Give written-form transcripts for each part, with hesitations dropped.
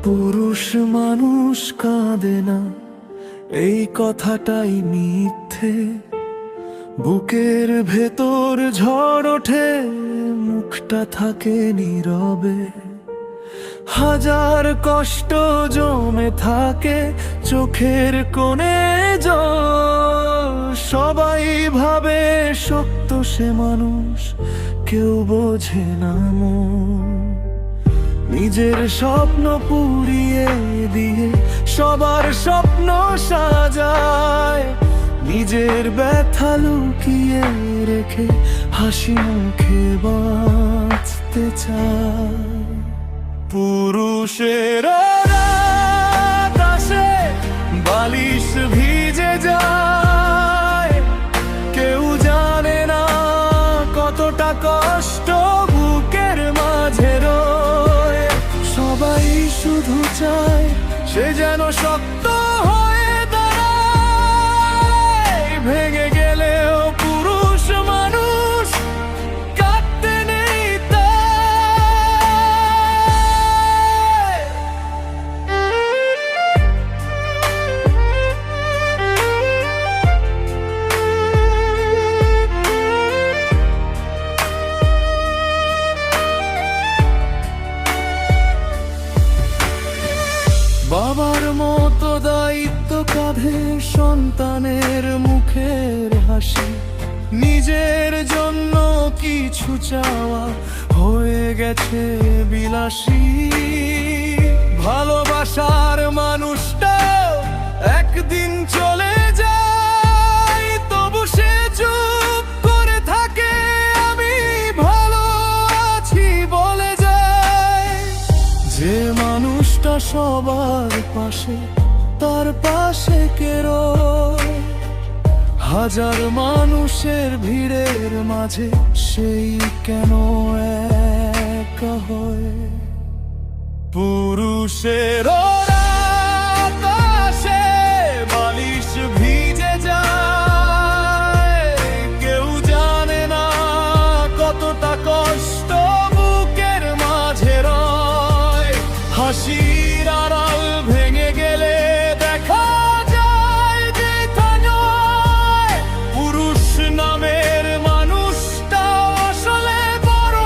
পুরুষ মানুষ কাঁদে না, এই কথাটাই মিথ্যে। বুকের ভেতর ঝড় ওঠে, মুখটা থাকে নীরবে। হাজার কষ্ট জমে থাকে চোখের কোণে জল। সবাই ভাবে শক্ত সে মানুষ, কেউ বোঝে না মন। নিজের স্বপ্ন পুড়িয়ে দিয়ে সবার স্বপ্ন সাজায়। নিজের ব্যথা লুকিয়ে রেখে হাসি মুখে বাঁচতে চায়। পুরুষের রাত আসে, বালিশ ভিজে যায়। কেউ জানে না কতটা কষ্ট বুকের মাঝে রয়। সবাই শুধু চায় সে যেন শক্ত হয়ে দাঁড়ায়। ভেঙে গেলেও পুরুষ মানুষ কাঁদতে নেই তাই। বাবার মতো দায়িত্ব কাঁধে, সন্তানের মুখের হাসি। নিজের জন্য কিছু চাওয়া হয়ে গেছে বিলাসী। ভালোবাসার মানুষটা একদিন চলে যায়, তবু সে চুপ করে থাকে। আমি ভালো আছি বলে যায়। যে মানুষটা সবার পাশে, তার পাশে কে রয়? হাজার মানুষের ভিড়ের মাঝে সেই কেন একা হয়? পুরুষের রাত আসে, বালিশ ভিজে যায়। কেউ জানে না কতটা কষ্ট বুকের মাঝে রয়। হাসির আড়াল ভেঙে গেলে দেখা যায় যে তা নয়। পুরুষ নামের মানুষটা আসলে বড়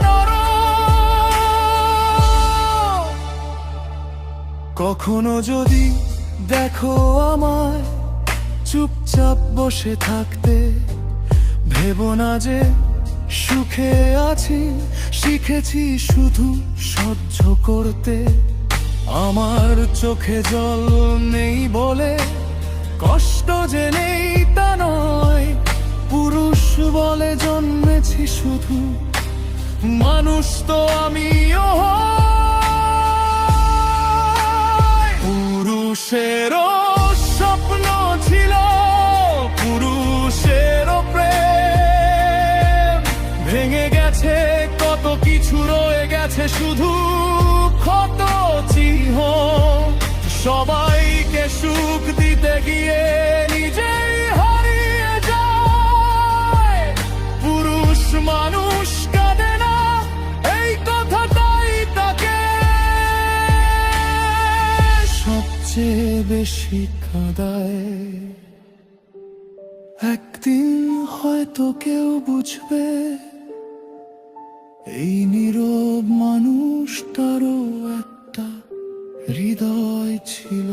নরম। কখনো যদি দেখো আমায় চুপচাপ বসে থাকতে, ভেবো না যে সুখে আছি, শিখেছি শুধু সহ্য করতে। আমার চোখে জল নেই বলে কষ্ট যে নেই তা নয়। পুরুষ বলে জন্মেছি শুধু, মানুষ তো আমিও হই। পুরুষেরও স্বপ্ন ছিল, পুরুষেরও প্রেম ভেঙে গেছে। কত কিছু রয়ে গেছে শুধু ক্ষত চিহ্ন। সবাইকে সুখ দিতে গিয়ে নিজেই হারিয়ে যায়। পুরুষ মানুষ কাঁদে না, এই কথাটাই তাকে সবচেয়ে বেশি কাঁদায়। একদিন হয়তো কেউ বুঝবে, এই নীরব মানুষটারও একটা হৃদয় ছিল।